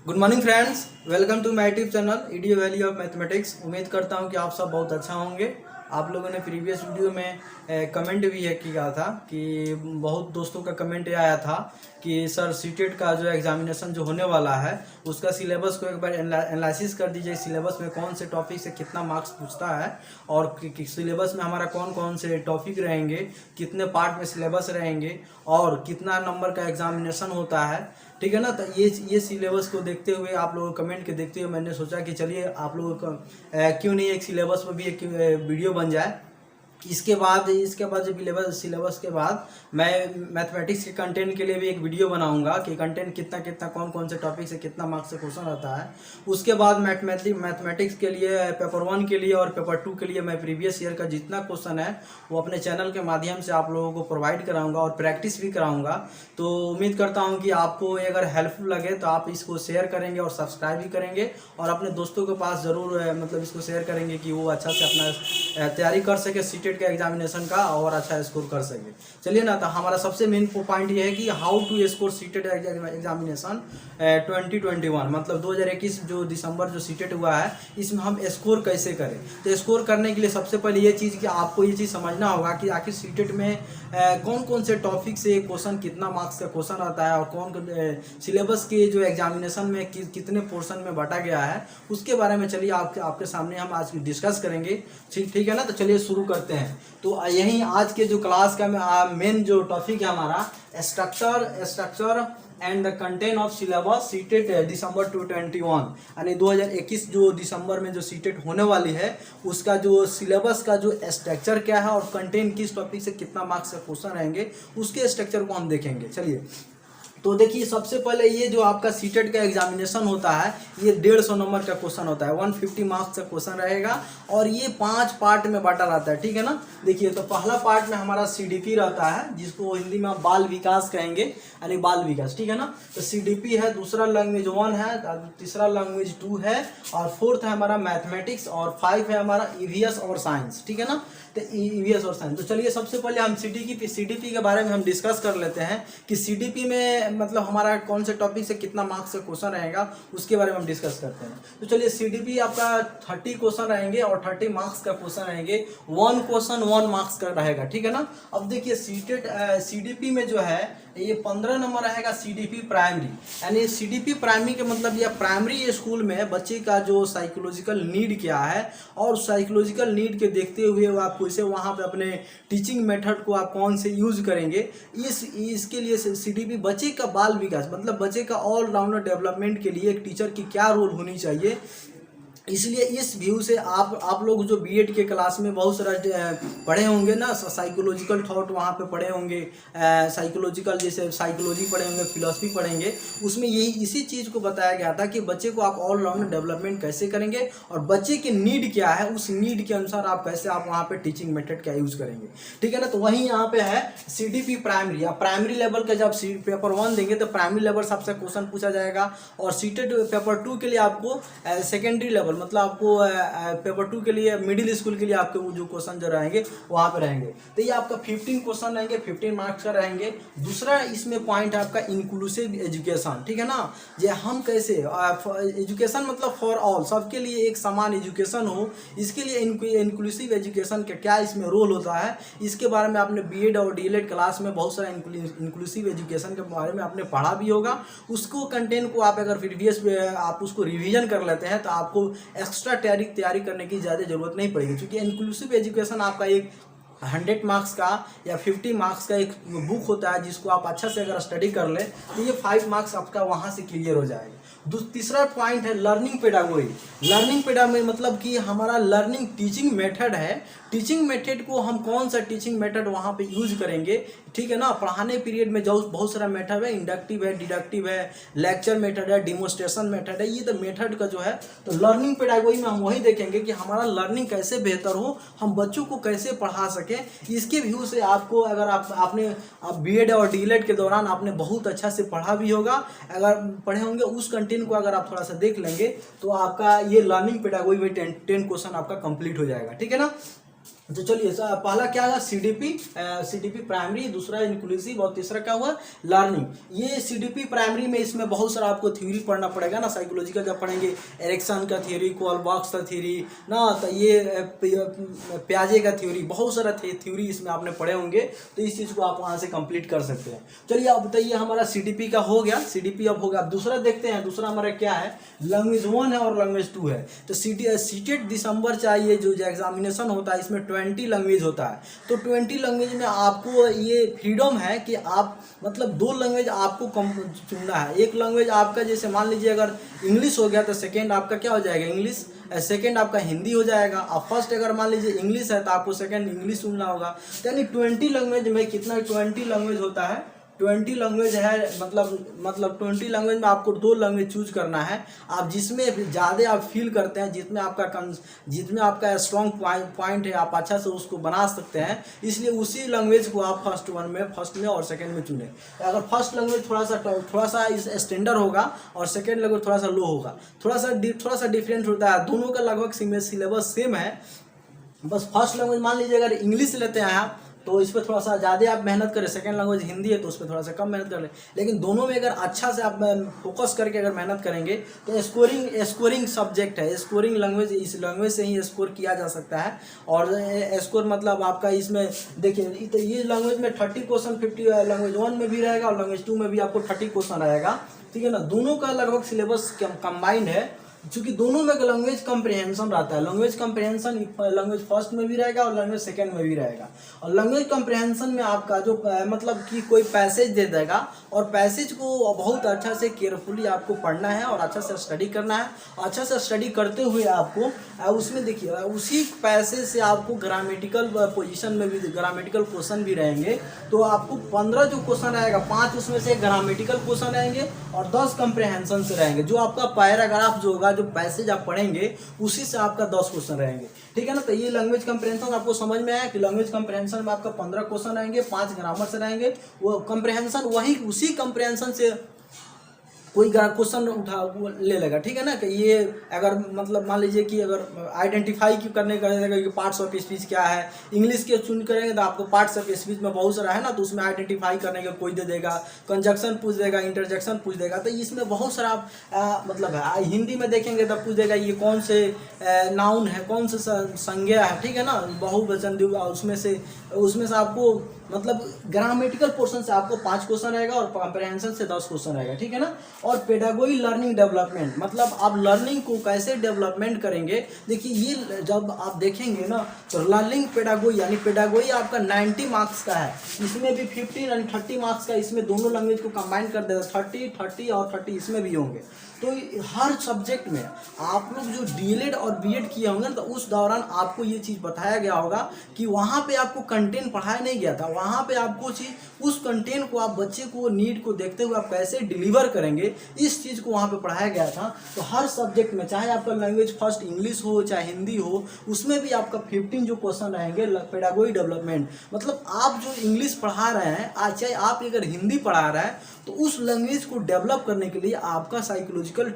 Good morning friends, welcome to my YouTube channel ED valley of mathematics. उम्मीद करता हूं कि आप सब बहुत अच्छा होंगे। आप लोगों ने प्रीवियस वीडियो में कमेंट भी है किया था कि बहुत दोस्तों का कमेंट आया था कि सर सीटेट का जो एग्जामिनेशन जो होने वाला है उसका सिलेबस को एक बार एनालिसिस कर दीजिए। सिलेबस में कौन से टॉपिक से कितना मार्क्स पूछता है और सिलेबस में हमारा कौन कौन से टॉपिक रहेंगे, कितने पार्ट में सिलेबस रहेंगे और कितना नंबर का एग्जामिनेशन होता है। ठीक है ना। तो ये सिलेबस को देखते हुए, आप लोगों कमेंट के देखते हुए मैंने सोचा कि चलिए आप लोगों का क्यों नहीं एक सिलेबस पर भी एक वीडियो बन जाए। इसके बाद जब सिलेबस के बाद मैं मैथमेटिक्स के कंटेंट के लिए भी एक वीडियो बनाऊंगा कि कंटेंट कितना कितना कौन कौन से टॉपिक से कितना मार्क्स से क्वेश्चन आता है। उसके बाद मैथमेटिक्स के लिए पेपर 1 के लिए और पेपर 2 के लिए मैं प्रीवियस ईयर का जितना क्वेश्चन है वो अपने चैनल के माध्यम से आप लोगों को प्रोवाइड कराऊंगा और प्रैक्टिस भी कराऊंगा। तो उम्मीद करता हूँ कि आपको अगर हेल्पफुल लगे तो आप इसको शेयर करेंगे और सब्सक्राइब भी करेंगे और अपने दोस्तों के पास ज़रूर मतलब इसको शेयर करेंगे कि वो अच्छा से अपना तैयारी कर सके सीटेट का एग्जामिनेशन का और अच्छा स्कोर कर सके। चलिए ना, तो हमारा सबसे मेन पॉइंट ये है कि how to score CTET examination 2021, मतलब 2021 जो दिसंबर जो सीटेट हुआ है इसमें हम स्कोर कैसे करें। तो स्कोर करने के लिए सबसे पहले ये चीज़ कि आपको ये चीज़ समझना होगा कि आखिर सीटेट में कौन कौन से टॉपिक से क्वेश्चन कितना मार्क्स का क्वेश्चन आता है और कौन सिलेबस के जो एग्जामिनेशन में कितने पोर्शन में बांटा गया है उसके बारे में चलिए आपके सामने हम आज डिस्कस करेंगे। ठीक है ना। तो चलिए शुरू करते हैं। तो यही आज के जो क्लास का मेन जो टॉपिक है हमारा structure and the content of syllabus CTET December 2021, यानी 2021 जो दिसंबर में जो सीटेट होने वाली है उसका जो सिलेबस का जो स्ट्रक्चर क्या है और कंटेंट किस टॉपिक से कितना मार्क्स का क्वेश्चन रहेंगे उसके स्ट्रक्चर को हम देखेंगे। चलिए, तो देखिए सबसे पहले ये जो आपका सीटेट का एग्जामिनेशन होता है ये 150 नंबर का क्वेश्चन होता है, 150 मार्क्स का क्वेश्चन रहेगा और ये 5 पार्ट में बांटा रहता है। ठीक है ना। देखिए, तो पहला पार्ट में हमारा सीडीपी रहता है जिसको हिंदी में बाल विकास कहेंगे, यानी बाल विकास। ठीक है ना। तो सीडीपी है, दूसरा लैंग्वेज 1 है, तीसरा लैंग्वेज 2 है और फोर्थ है हमारा मैथमेटिक्स और 5 है हमारा ईवीएस और साइंस। ठीक है ना। तो ईवीएस और साइंस। तो चलिए सबसे पहले हम सीडीपी के बारे में हम डिस्कस कर लेते हैं कि सीडीपी में मतलब हमारा कौन से टॉपिक से कितना मार्क्स का क्वेश्चन रहेगा उसके बारे में हम डिस्कस करते हैं। तो चलिए, सीडीपी आपका 30 क्वेश्चन रहेंगे और 30 मार्क्स का क्वेश्चन रहेंगे। 1 क्वेश्चन 1 मार्क्स का रहेगा। ठीक है ना। अब देखिए सीडीपी में जो है ये 15 नंबर रहेगा सीडीपी प्राइमरी, यानी सीडीपी प्राइमरी के मतलब यह प्राइमरी स्कूल में बच्चे का जो साइकोलॉजिकल नीड क्या है और साइकोलॉजिकल नीड के देखते हुए आप कैसे वहाँ पे अपने टीचिंग मेथड को आप कौन से यूज करेंगे, इसके लिए सीडीपी बच्चे का बाल विकास मतलब बच्चे का ऑलराउंडर डेवलपमेंट के लिए एक टीचर की क्या रोल होनी चाहिए। इसलिए इस व्यू से आप लोग जो बीएड के क्लास में बहुत सारा पढ़े होंगे ना, साइकोलॉजिकल थॉट वहाँ पे पढ़े होंगे, साइकोलॉजिकल जैसे साइकोलॉजी पढ़े होंगे, फिलॉसफी पढ़ेंगे, उसमें यही इसी चीज़ को बताया गया था कि बच्चे को आप ऑलराउंड डेवलपमेंट कैसे करेंगे और बच्चे की नीड क्या है उस नीड के अनुसार आप कैसे आप वहाँ पे टीचिंग मेथड क्या यूज़ करेंगे। ठीक है ना। तो वहीं यहाँ पे है सीडीपी प्राइमरी या प्राइमरी लेवल का जब पेपर 1 देंगे तो प्राइमरी लेवल सबसे क्वेश्चन पूछा जाएगा और सीटेट पेपर 2 के लिए आपको सेकेंडरी लेवल मतलब आपको पेपर 2 के लिए मिडिल स्कूल के लिए आपके वो जो क्वेश्चन जो रहेंगे वहाँ पे रहेंगे। तो ये आपका 15 क्वेश्चन रहेंगे, 15 मार्क्स का रहेंगे। दूसरा इसमें पॉइंट है आपका इंक्लूसिव एजुकेशन। ठीक है ना। ये हम कैसे एजुकेशन मतलब फॉर ऑल, सबके लिए एक समान एजुकेशन हो, इसके लिए इंक्लूसिव एजुकेशन का क्या इसमें रोल होता है इसके बारे में आपने बीएड और डीएलएड क्लास में बहुत सारा इंक्लूसिव एजुकेशन के बारे में आपने पढ़ा भी होगा। उसको कंटेंट को आप अगर प्रीवियस आप उसको रिवीजन कर लेते हैं तो आपको एक्स्ट्रा तैयारी करने की ज़्यादा जरूरत नहीं पड़ेगी, क्योंकि इंक्लूसिव एजुकेशन आपका एक 100 मार्क्स का या 50 मार्क्स का एक बुक होता है जिसको आप अच्छा से अगर स्टडी कर ले तो ये 5 मार्क्स आपका वहाँ से क्लियर हो जाएगा। तीसरा पॉइंट है लर्निंग पेडागोजी। लर्निंग पेडागोजी मतलब कि हमारा लर्निंग टीचिंग मेथड है, टीचिंग मेथड को हम कौन सा टीचिंग मेथड वहाँ पे यूज करेंगे। ठीक है ना। पढ़ाने पीरियड में जो बहुत सारा मेथड है, इंडक्टिव है, डिडक्टिव है, लेक्चर मेथड है, डिमोन्स्ट्रेशन मेथड है, ये तो मेथड का जो है तो लर्निंग पेडागोजी में हम वही देखेंगे कि हमारा लर्निंग कैसे बेहतर हो, हम बच्चों को कैसे पढ़ा सकें। इसके व्यू से आपको अगर आपने बीएड और डीएलएड के दौरान आपने बहुत अच्छा से पढ़ा भी होगा, अगर पढ़े होंगे उस कंटेंट को अगर आप थोड़ा सा देख लेंगे तो आपका ये लर्निंग पेडागोजी में 10 क्वेश्चन आपका कंप्लीट हो जाएगा। ठीक है ना। तो चलिए पहला क्या है, सीडीपी प्राइमरी, दूसरा इंक्लूसिव और तीसरा क्या हुआ, लर्निंग। ये सीडीपी प्राइमरी में इसमें बहुत सारा आपको थ्योरी पढ़ना पड़ेगा ना, साइकोलॉजिकल जब पढ़ेंगे, एरिक्सन का थ्योरी, कोलबॉक्स का थ्योरी ना, तो ये प्याजे का थ्योरी, बहुत सारा थ्योरी इसमें आपने पढ़े होंगे, तो इस चीज़ को आप वहाँ से कंप्लीट कर सकते हैं। चलिए अब बताइए, हमारा सीडीपी का हो गया, सीडीपी अब हो गया। अब दूसरा देखते हैं, दूसरा हमारा क्या है, लैंग्वेज 1 है और लैंग्वेज 2 है। तो सीटेट दिसंबर चाहिए जो एग्जामिनेशन होता है, इसमें 20 लैंग्वेज होता है। तो 20 लैंग्वेज में आपको ये फ्रीडम है कि आप मतलब 2 लैंग्वेज आपको चुनना है। एक लैंग्वेज आपका, जैसे मान लीजिए अगर इंग्लिश हो गया तो सेकेंड आपका क्या हो जाएगा, इंग्लिश, सेकेंड आपका हिंदी हो जाएगा। अब फर्स्ट अगर मान लीजिए इंग्लिश है तो आपको सेकेंड इंग्लिश सुनना होगा। यानी 20 लैंग्वेज में कितना, 20 लैंग्वेज होता है, 20 लैंग्वेज है, मतलब 20 लैंग्वेज में आपको 2 लैंग्वेज चूज करना है। आप जिसमें ज़्यादा आप फील करते हैं, जिसमें आपका स्ट्रॉन्ग पॉइंट है, आप अच्छा से उसको बना सकते हैं, इसलिए उसी लैंग्वेज को आप फर्स्ट में और सेकंड में चुनें। अगर फर्स्ट लैंग्वेज थोड़ा सा स्टैंडर्ड होगा और सेकंड लैंग्वेज थोड़ा सा लो होगा, थोड़ा सा डिफरेंट होता है, दोनों का लगभग सिलेबस सेम है। बस फर्स्ट लैंग्वेज मान लीजिए अगर इंग्लिश लेते हैं आप, तो इस पर थोड़ा सा ज़्यादा आप मेहनत करें, सेकंड लैंग्वेज हिंदी है तो उस पर थोड़ा सा कम मेहनत कर लें। लेकिन दोनों में अगर अच्छा से आप फोकस करके अगर मेहनत करेंगे तो स्कोरिंग सब्जेक्ट है, स्कोरिंग लैंग्वेज, इस लैंग्वेज से ही स्कोर किया जा सकता है। और स्कोर मतलब आपका इसमें देखिए, तो ये लैंग्वेज में 30 क्वेश्चन 50 लैंग्वेज 1 में भी रहेगा और लैंग्वेज 2 में भी आपको 30 क्वेश्चन रहेगा, ठीक है ना। दोनों का लगभग सिलेबस कंबाइंड है, क्योंकि दोनों में लैंग्वेज कंप्रिहेंशन रहता है। लैंग्वेज कंप्रिहेंशन लैंग्वेज फर्स्ट में भी रहेगा और लैंग्वेज सेकंड में भी रहेगा। और लैंग्वेज कंप्रिहेंशन में आपका जो मतलब कि कोई पैसेज दे देगा और पैसेज को बहुत अच्छा से केयरफुली आपको पढ़ना है और अच्छा से स्टडी करना है। अच्छा से स्टडी करते हुए आपको उसमें देखिए, उसी पैसेज से आपको ग्रामेटिकल पोजीशन में भी ग्रामेटिकल क्वेश्चन भी रहेंगे। तो आपको 15 जो क्वेश्चन रहेगा, 5 उसमें से ग्रामेटिकल क्वेश्चन रहेंगे और 10 कंप्रिहेंशन से रहेंगे। जो आपका पैराग्राफ जो होगा, जो पैसेज आप पढ़ेंगे, उसी से आपका 10 क्वेश्चन रहेंगे, ठीक है ना। तो ये लैंग्वेज कंप्रिहेंशन आपको समझ में आया कि लैंग्वेज कंप्रिहेंशन में आपका 15 क्वेश्चन रहेंगे, 5 ग्रामर से रहेंगे। वो कंप्रिहेंशन उसी कंप्रिहेंशन से कोई क्वेश्चन उठा ले लेगा, ठीक है ना। कि ये अगर मतलब मान लीजिए कि अगर आइडेंटिफाई करने का कि पार्ट्स ऑफ स्पीच क्या है, इंग्लिश के चुन करेंगे तो आपको पार्ट्स ऑफ स्पीच में बहुत सारा है ना, तो उसमें आइडेंटिफाई करने का कोई दे देगा, कंजक्शन पूछ देगा, इंटरजेक्शन पूछ देगा। तो इसमें बहुत सारा मतलब है। हिंदी में देखेंगे तब पूछ देगा ये कौन से नाउन है, कौन से संज्ञा है, ठीक है ना, बहुवचन, उसमें से आपको मतलब ग्रामेटिकल पोर्शन से आपको 5 क्वेश्चन रहेगा और कॉम्प्रिहेंशन से 10 क्वेश्चन रहेगा, ठीक है ना। और पेडागोगी लर्निंग डेवलपमेंट, मतलब आप लर्निंग को कैसे डेवलपमेंट करेंगे। देखिए, ये जब आप देखेंगे ना, तो लर्निंग पेडागोगी यानी पेडागोगी आपका 90 मार्क्स का है। इसमें भी 15 और 30 मार्क्स का, इसमें दोनों लैंग्वेज को कंबाइन कर देगा, 30 और 30 इसमें भी होंगे। तो हर सब्जेक्ट में आप लोग जो डीएलएड और बीएड किए होंगे ना, तो उस दौरान आपको ये चीज़ बताया गया होगा कि वहाँ पे आपको कंटेंट पढ़ाया नहीं गया था, वहाँ पे आपको उस कंटेंट को आप बच्चे को नीड को देखते हुए आप कैसे डिलीवर करेंगे, इस चीज़ को वहाँ पे पढ़ाया गया था। तो हर सब्जेक्ट में, चाहे आपका लैंग्वेज फर्स्ट इंग्लिश हो चाहे हिंदी हो, उसमें भी आपका 15 जो क्वेश्चन रहेंगे पेडागोगी डेवलपमेंट। मतलब आप जो इंग्लिश पढ़ा रहे हैं, चाहे आप अगर हिंदी पढ़ा रहे हैं, तो उस लैंग्वेज को डेवलप करने के लिए आपका साइकोलॉजिकल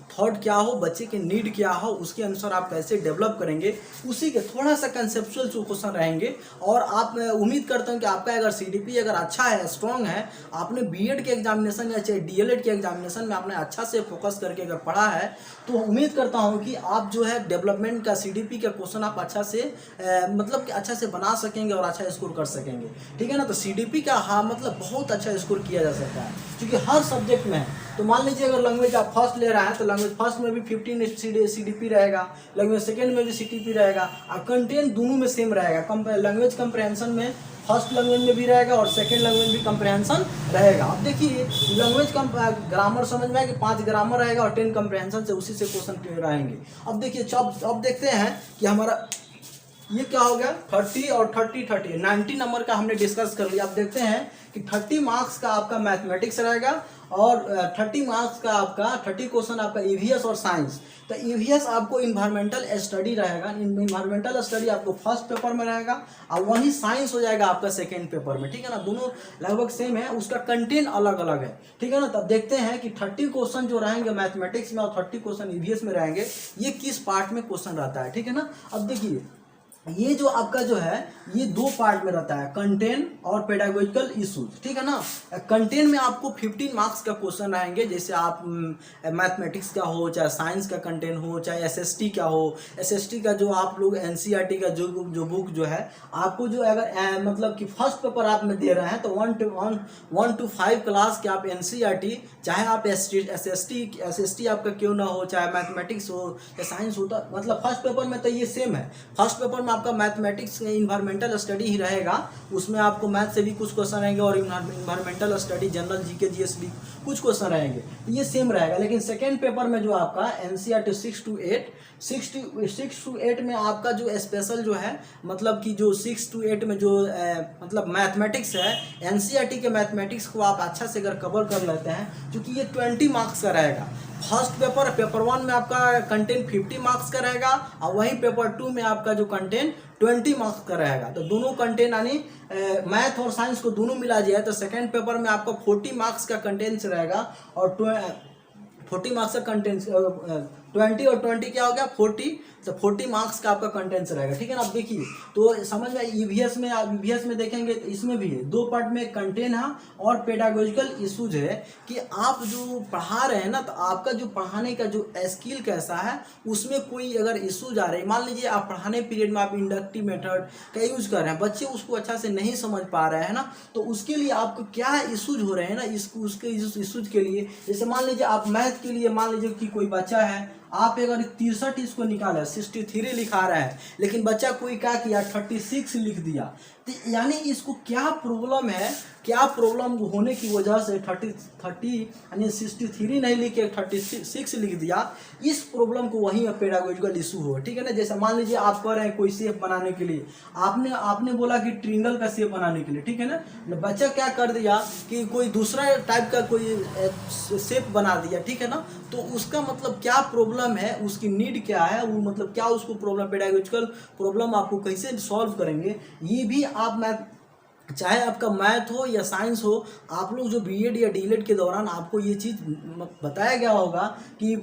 थॉट क्या हो, बच्चे के नीड क्या हो, उसके अनुसार आप कैसे डेवलप करेंगे, उसी के थोड़ा सा कंसेप्चुअल क्वेश्चन रहेंगे। और आप उम्मीद करता हूं कि आपका अगर सीडीपी अगर अच्छा है, स्ट्रांग है, आपने बीएड के एग्जामिनेशन या चाहे डीएलएड के एग्जामिनेशन में आपने अच्छा से फोकस करके अगर पढ़ा है, तो उम्मीद करता हूं कि आप जो है डेवलपमेंट का सीडीपी का क्वेश्चन आप अच्छा से मतलब कि अच्छा से बना सकेंगे और अच्छा स्कोर कर सकेंगे, ठीक है ना। तो सीडीपी का हाँ मतलब बहुत अच्छा स्कोर किया जा सकता है, क्योंकि हर सब्जेक्ट में है। तो मान लीजिए अगर लैंग्वेज आप फर्स्ट ले रहा है, तो लैंग्वेज फर्स्ट में भी 15 सीडीपी रहेगा, लैंग्वेज सेकंड में भी सीडीपी रहेगा, और कंटेंट दोनों में सेम रहेगा। लैंग्वेज कंप्रिहेंशन में फर्स्ट लैंग्वेज में भी रहेगा और सेकंड लैंग्वेज भी कंप्रिहेंशन रहेगा। अब देखिए, लैंग्वेज ग्रामर समझ में आया कि 5 ग्रामर रहेगा और 10 कंप्रिहेंशन से उसी से क्वेश्चन रहेंगे। अब देखिए, अब देखते हैं कि हमारा ये क्या हो गया, 30 और 30 90 नंबर का हमने डिस्कस कर लिया। अब देखते हैं कि 30 मार्क्स का आपका मैथमेटिक्स रहेगा और 30 मार्क्स का आपका 30 क्वेश्चन आपका ईवीएस और साइंस। तो ईवीएस आपको इन्वायरमेंटल स्टडी रहेगा, इन्वायरमेंटल स्टडी आपको फर्स्ट पेपर में रहेगा और वहीं साइंस हो जाएगा आपका सेकेंड पेपर में, ठीक है ना। दोनों लगभग सेम है, उसका कंटेंट अलग अलग है, ठीक है ना। तब देखते हैं कि 30 क्वेश्चन जो रहेंगे मैथमेटिक्स में और 30 क्वेश्चन ईवीएस में रहेंगे, ये किस पार्ट में क्वेश्चन रहता है, ठीक है ना। अब देखिए, ये जो आपका जो है ये दो पार्ट में रहता है, कंटेंट और पेडागोजिकल इश्यूज, ठीक है ना। कंटेंट में आपको 15 मार्क्स का क्वेश्चन आएंगे, जैसे आप मैथमेटिक्स का हो, चाहे साइंस का कंटेंट हो, चाहे एसएसटी का हो। एसएसटी का जो आप लोग एनसीईआरटी का जो बुक जो है आपको जो अगर मतलब कि फर्स्ट पेपर आप में दे रहे हैं तो 1 to 5 क्लास के आप एनसीईआरटी, चाहे आप एसएसटी आपका क्यों ना हो, चाहे मैथमेटिक्स हो या साइंस हो, तो मतलब फर्स्ट पेपर में तो ये सेम है। फर्स्ट पेपर में आपका मैथमेटिक्स इन्वायरमेंटल स्टडी ही रहेगा, उसमें आपको मैथ से भी कुछ क्वेश्चन रहेंगे और environmental study, general GK GS भी कुछ क्वेश्चन रहेंगे, ये सेम रहेगा। लेकिन सेकेंड पेपर में जो आपका एनसीईआरटी 6 to 8 में आपका जो स्पेशल जो है, मतलब कि जो 6 to 8 में जो मतलब मैथमेटिक्स है, एनसीईआरटी के मैथमेटिक्स को आप अच्छा से अगर कवर कर लेते हैं, क्योंकि ये 20 मार्क्स का रहेगा। फर्स्ट पेपर 1 में आपका कंटेंट 50 मार्क्स का रहेगा और वहीं पेपर 2 में आपका जो कंटेंट 20 मार्क्स का रहेगा। तो दोनों कंटेंट यानी मैथ और साइंस को दोनों मिला जाए तो सेकेंड पेपर में आपका 40 मार्क्स का कंटेंट रहेगा और 40 मार्क्स का कंटेंट 20 और 20 क्या हो गया 40, तो 40 मार्क्स का आपका कंटेंट्स रहेगा, ठीक है ना। आप देखिए तो समझ में ईवीएस में देखेंगे तो इसमें भी है, दो पार्ट में कंटेंट है और पेडागोजिकल इश्यूज है कि आप जो पढ़ा रहे हैं ना, तो आपका जो पढ़ाने का जो स्किल कैसा है, उसमें कोई अगर इश्यूज आ रहे हैं, मान लीजिए आप पढ़ाने पीरियड में आप इंडक्टिव मेथड का यूज कर रहे हैं, बच्चे उसको अच्छा से नहीं समझ पा रहे हैं ना, तो उसके लिए आपको क्या इश्यूज हो रहे हैं ना, उसके इश्यूज के लिए, जैसे मान लीजिए आप मैथ के लिए मान लीजिए कि कोई बच्चा है, आप अगर 63 इसको निकाला, 63 लिखा रहा है, लेकिन बच्चा कोई क्या किया 36 लिख दिया, तो यानी इसको क्या प्रॉब्लम है, क्या प्रॉब्लम होने की वजह से 30 यानी 63 नहीं लिख के 36 लिख दिया, इस प्रॉब्लम को वहीं पेडागोजिकल इशू हो, ठीक है ना। जैसे मान लीजिए आप कह रहे हैं कोई शेप बनाने के लिए, आपने बोला कि ट्रिंगल का शेप बनाने के लिए, ठीक है ना, बच्चा क्या कर दिया कि कोई दूसरा टाइप का कोई शेप बना दिया, ठीक है ना। तो उसका मतलब क्या प्रॉब्लम है, उसकी नीड क्या है, वो मतलब क्या उसको प्रॉब्लम, पेडागोजिकल प्रॉब्लम आपको कैसे सॉल्व करेंगे, ये भी आप चाहे आपका मैथ हो या साइंस हो, आप लोग जो बीएड या डीएलएड के दौरान आपको ये चीज़ बताया गया होगा कि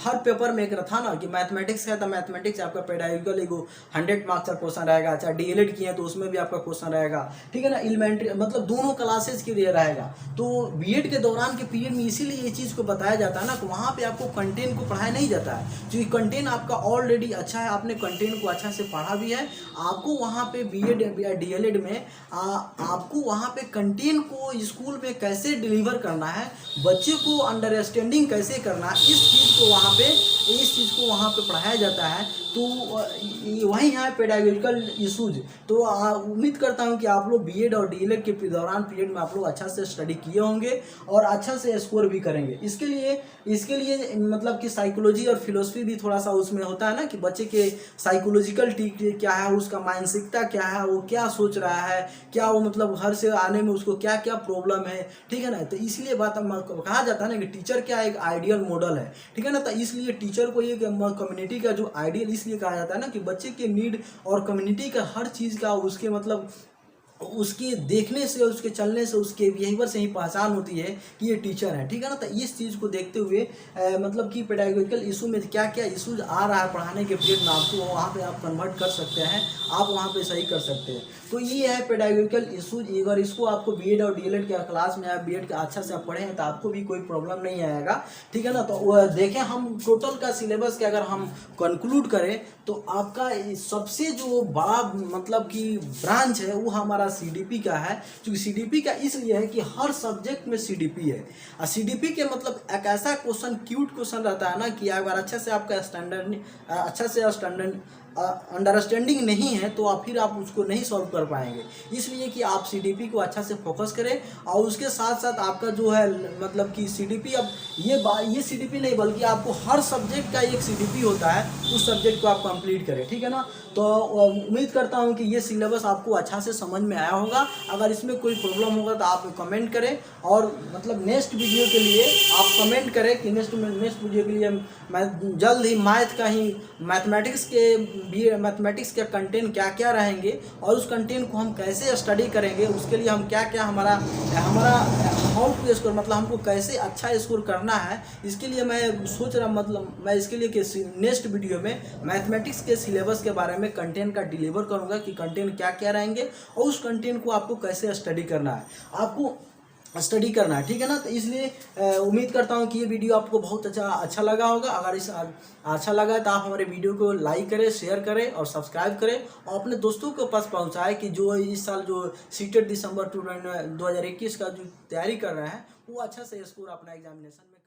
हर पेपर में एक था ना कि मैथमेटिक्स है तो मैथमेटिक्स आपका पेडागोजिकल एगो 100 मार्क्स का क्वेश्चन रहेगा, चाहे डीएलएड किए तो उसमें भी आपका क्वेश्चन रहेगा, ठीक है ना। एलिमेंट्री मतलब दोनों क्लासेज के लिए रहेगा। तो बीएड के दौरान के पीरियड में इसीलिए ये चीज़ को बताया जाता है ना कि वहाँ पर आपको कंटेंट को पढ़ाया नहीं जाता है, क्योंकि कंटेंट आपका ऑलरेडी अच्छा है, आपने कंटेंट को अच्छा से पढ़ा भी है, आपको वहाँ पे बीएड या डीएलएड में आपको वहाँ पे कंटेंट को स्कूल में कैसे डिलीवर करना है, बच्चे को अंडरस्टैंडिंग कैसे करना है, इस चीज़ को वहाँ पे पढ़ाया जाता है। तो वही है पेडागोजिकल इश्यूज। तो उम्मीद करता हूँ कि आप लोग बीएड और डीएलएड के दौरान पीरियड में आप लोग अच्छा से स्टडी किए होंगे और अच्छा से स्कोर भी करेंगे। इसके लिए मतलब कि साइकोलॉजी और फिलोसफी भी थोड़ा सा उसमें होता है ना, कि बच्चे के साइकोलॉजिकल क्या है, उसका मानसिकता क्या है, वो क्या सोच रहा है, क्या वो मतलब घर से आने में उसको क्या क्या प्रॉब्लम है, ठीक है ना। तो इसलिए बात कहा जाता है ना कि टीचर क्या एक आइडियल मॉडल है, ठीक है ना। तो इसलिए टीचर को ये कम्युनिटी का जो आइडियल इसलिए कहा जाता है ना कि बच्चे के नीड और कम्युनिटी का हर चीज़ का उसके मतलब उसके देखने से, उसके चलने से, उसके बिहेवियर से ही पहचान होती है कि ये टीचर है, ठीक है ना। तो इस चीज़ को देखते हुए मतलब कि पेडागोजिकल इशू में क्या क्या इशूज आ रहा है पढ़ाने के पीरियड में, आपको वहाँ पे आप कन्वर्ट कर सकते हैं, आप वहाँ पे सही कर सकते हैं। तो ये है पेडागोजिकल इशूज। अगर इसको आपको बीएड और डीएलएड के क्लास में आप बीएड का अच्छा से आप पढ़े हैं तो आपको भी कोई प्रॉब्लम नहीं आएगा, ठीक है ना। तो देखें हम टोटल का सिलेबस के अगर हम कंक्लूड करें तो आपका सबसे जो बड़ा मतलब कि ब्रांच है वो हमारा सीडीपी का है, क्योंकि सीडीपी का इसलिए है कि हर सब्जेक्ट में सीडीपी है। और सीडीपी के मतलब एक ऐसा क्वेश्चन क्यूट क्वेश्चन रहता है ना कि अगर अच्छा से आपका अंडरस्टैंडिंग नहीं है तो आप फिर आप उसको नहीं सॉल्व कर पाएंगे। इसलिए कि आप सीडीपी को अच्छा से फोकस करें और उसके साथ साथ आपका जो है मतलब कि सीडीपी, अब ये सीडीपी नहीं बल्कि आपको हर सब्जेक्ट का एक सीडीपी होता है, उस सब्जेक्ट को आप कंप्लीट करें, ठीक है ना। तो उम्मीद करता हूं कि ये सिलेबस आपको अच्छा से समझ में आया होगा। अगर इसमें कोई प्रॉब्लम होगा तो आप कमेंट करें और मतलब नेक्स्ट वीडियो के लिए आप कमेंट करें कि नेक्स्ट वीडियो के लिए मैं जल्द ही मैथमेटिक्स के बी मैथमेटिक्स के कंटेंट क्या क्या रहेंगे और उस कंटेंट को हम कैसे स्टडी करेंगे, उसके लिए हम क्या क्या हमारा हमारा हाउ टू स्कोर, मतलब हमको कैसे अच्छा स्कोर करना है, इसके लिए मैं सोच रहा, मतलब मैं इसके लिए कि नेक्स्ट वीडियो में मैथमेटिक्स के सिलेबस के बारे में कंटेंट का डिलीवर करूँगा कि कंटेंट क्या क्या रहेंगे और उस कंटेंट को आपको कैसे स्टडी करना है, आपको स्टडी करना है, ठीक है ना। तो इसलिए उम्मीद करता हूँ कि ये वीडियो आपको बहुत अच्छा लगा होगा। अगर इस अच्छा लगा है तो आप हमारे वीडियो को लाइक करें, शेयर करें और सब्सक्राइब करें और अपने दोस्तों के पास पहुँचाएं कि जो इस साल जो सीटेट दिसंबर 2021 का जो तैयारी कर रहे हैं वो अच्छा से स्कोर अपना एग्जामिनेशन में